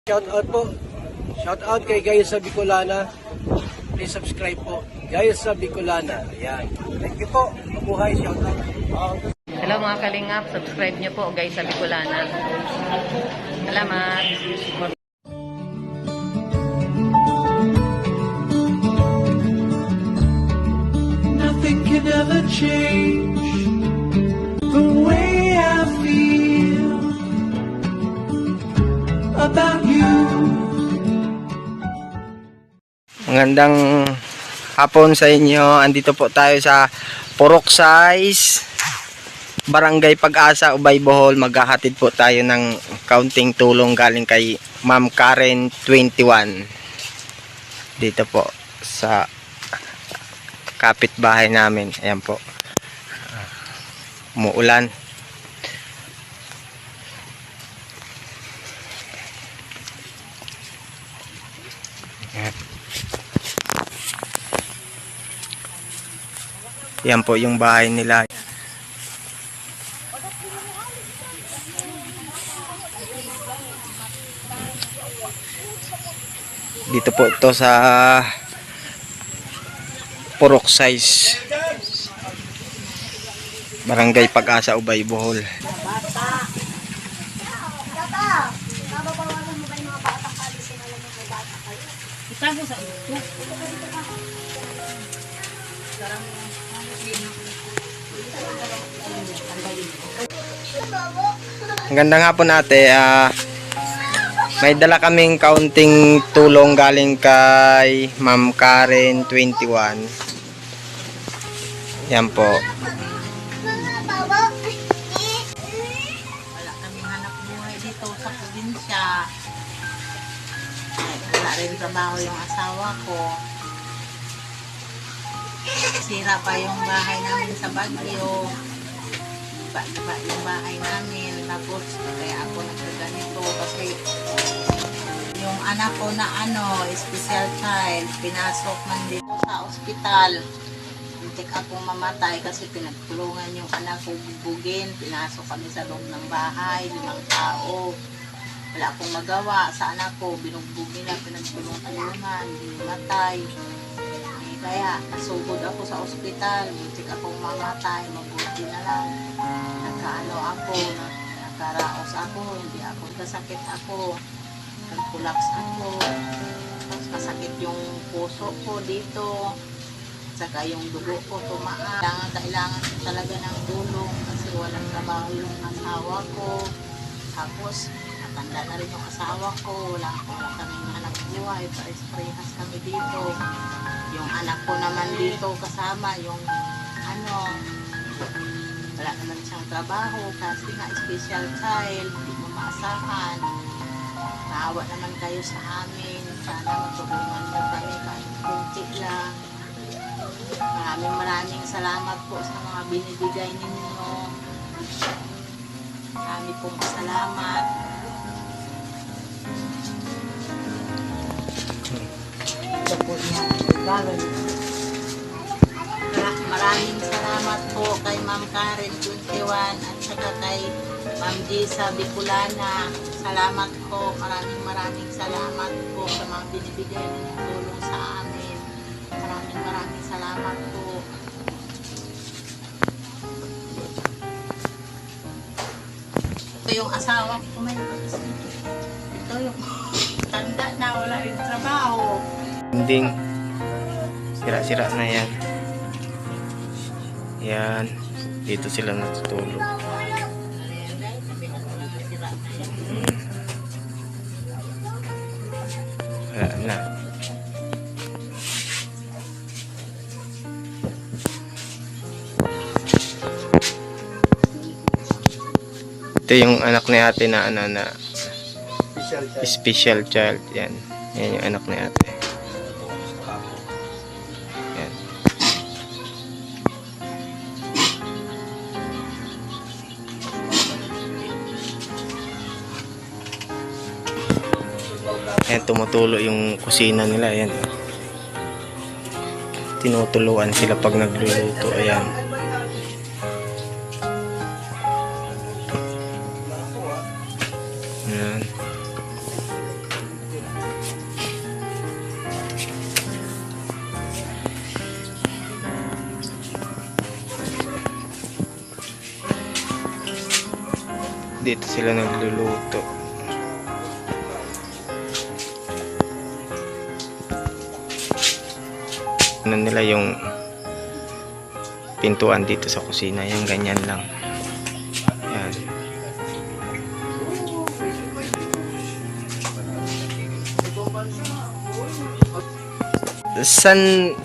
Shout out po. Shout out kay Gayes sa Bicolana. Please subscribe po. Gayes sa Bicolana. Ayan. Thank you po. Mabuhay. Shout out. Hello mga kalingap, subscribe nyo po guys sa Bicolana. Salamat. Nothing can ever change the way I feel about you. Magandang hapon sa inyo. Andito po tayo sa Purok Size, Barangay Pag-asa, Ubay, Bohol. Maghahatid po tayo ng kaunting tulong galing kay Ma'am Karen 21. Dito po sa kapitbahay namin. Ayan po. Umuulan. Ayan. Yan po yung bahay nila. Dito po ito sa Purok Size, Barangay Pag-asa, Ubay, Bohol. Magandang hapon ate. May dala kaming kaunting tulong galing kay Ma'am Karen 21. Yan po. Wala kaming hanap buhay dito sa probinsya. Wala rin trabaho yung asawa ko. Sira pa yung bahay namin sa Baguio. Diba yung bahay namin. Tapos kaya ako nagkaganito kasi yung anak ko na special child, pinasok man dito sa ospital. Muntik akong mamatay kasi pinagtulungan yung anak ko bubugin. Pinasok kami sa loob ng bahay, 5 tao. Wala akong magawa sa anak ko, binugbugin na, pinagtulungan, hindi matay. Kaya nasugod ako sa ospital, muntik akong mamatay, mabuti na lang. Nakaraos ako, hindi ako kasakit ako, nagkulaps ako, tapos kasakit yung puso ko dito, saka yung dugo ko tumaan. Kailangan ko talaga ng tulong kasi walang trabaho yung asawa ko, tapos natanda na rin yung asawa ko, wala kaming anak buhay, pares-parehas kami dito. Yung anak ko naman dito kasama, yung wala naman siyang trabaho kasi nga special child, hindi mo maasahan. Naawa naman kayo sa amin, sana matulungan mo kami kahit kunti lang. Maraming salamat po sa mga binibigay ninyo. Marami pong salamat. Ito po yung gagawin. Maraming salamat po kay Ma'am Karen 21 at saka kay Ma'am G sa Bicolana. Salamat po, maraming salamat po sa mga binibigay ninyong tulong sa amin. Maraming salamat po. Ito yung asawa ko, may ito yung tanda na, wala rin trabaho. Ending. Sira-sira na yan. Yan, dito sila natutulog. Wala na. Ito yung anak ni ate na special child. Yan. Yan yung anak ni ate. Yan. Ayan, tumutulo yung kusina nila. Ayan. Tinutuluan sila pag nagluluto. Ayan. Ayan. dito sila nagluluto. Ano nila yung pintuan dito sa kusina, yung ganyan lang. Yan.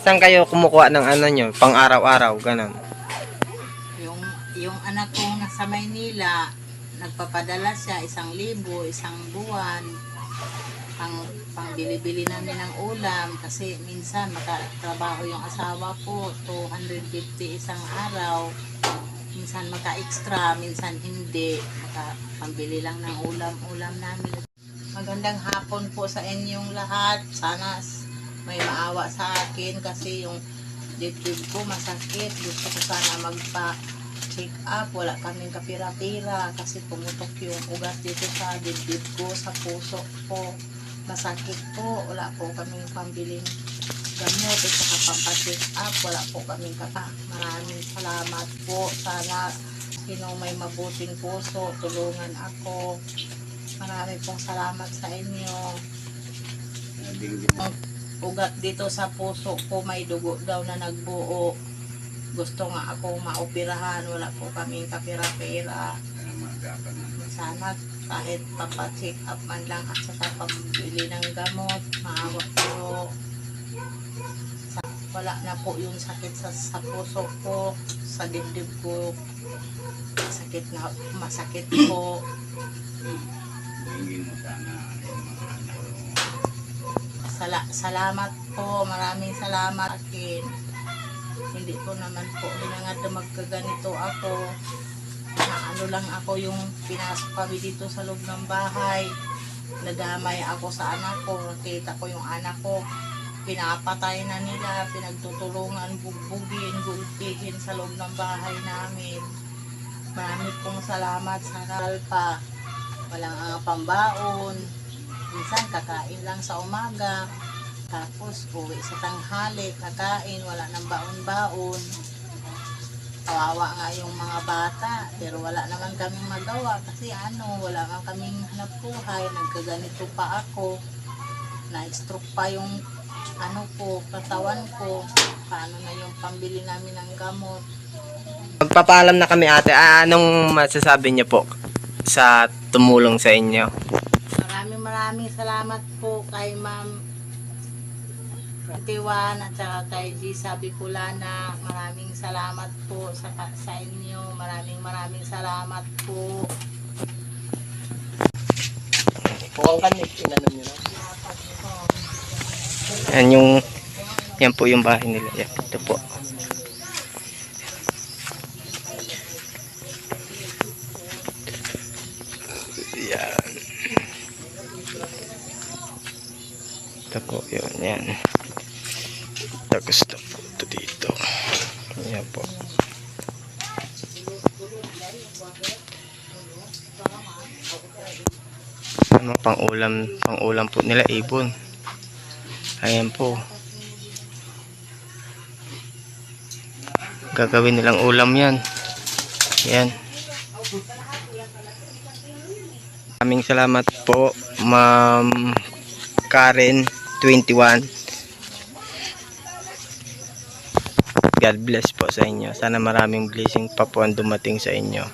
San kayo kumukuha ng ano nyo, pang araw-araw, ganon? Yung anak ko nasa Maynila, nagpapadala siya 1,000, isang buwan. Pang-bili-bili namin ng ulam kasi minsan makatrabaho yung asawa ko, 250 isang araw. Minsan maka-extra, minsan hindi. Pambili lang ng ulam namin. Magandang hapon po sa inyong lahat. Sana may maawa sa akin kasi yung dibdib ko masakit. Gusto ko sana magpa-check up. Wala kaming kapira-pira kasi pumutok yung ugat dito sa dibdib ko, sa puso ko. Masakit po. Wala po kaming pambiling gamot at saka pampacheck up. Wala po kaming kapa. Maraming salamat po. Sana sinong may mabuting puso, tulungan ako. Maraming pong salamat sa inyo. Ang ugat dito sa puso ko, may dugo daw na nagbuo. Gusto nga akong maoperahan. Wala po kaming kapira-pera. Sana kahit papacheck up man lang at saka pambili ng gamot, maawa po. Wala na po yung sakit sa puso ko, sa dibdib ko. Masakit po. Salamat po, maraming salamat akin. Hindi ko naman po hinangad na magkaganito ako. Ano lang ako, yung pinasok kami dito sa loob ng bahay. Nadamay ako sa anak ko, nakita ko yung anak ko. Pinapatay na nila, pinagtutulungan, bugbugin, gulpihin sa loob ng bahay namin. Maraming pong salamat sa kalpa. Walang pambaon. Minsan kakain lang sa umaga. Tapos uwi sa tanghali, kakain, wala nang baon-baon. Kawawa nga yung mga bata, pero wala naman kaming magawa kasi wala nga kaming hanap buhay. Nagkaganito pa ako. Na-stroke pa yung katawan ko. Paano na yung pambili namin ng gamot. Magpapaalam na kami, ate. Anong masasabi niyo po sa tumulong sa inyo? Maraming salamat po kay Ma'am Tiwan at saka kay Gisa Bicolana. Maraming salamat po sa inyo. Maraming salamat po. Pukang kanik, inanom nyo na. Yan po yung bahay nila. Yan, ito po. Yan. Ito po yun, yan. Tapos ito po, ito dito. Yan po. Pang-ulam po nila, ibon. Ayan po. Gagawin nilang ulam yan. Yan. Maraming salamat po, Ma'am Karen 21. God bless po sa inyo. Sana maraming blessing pa po ang dumating sa inyo.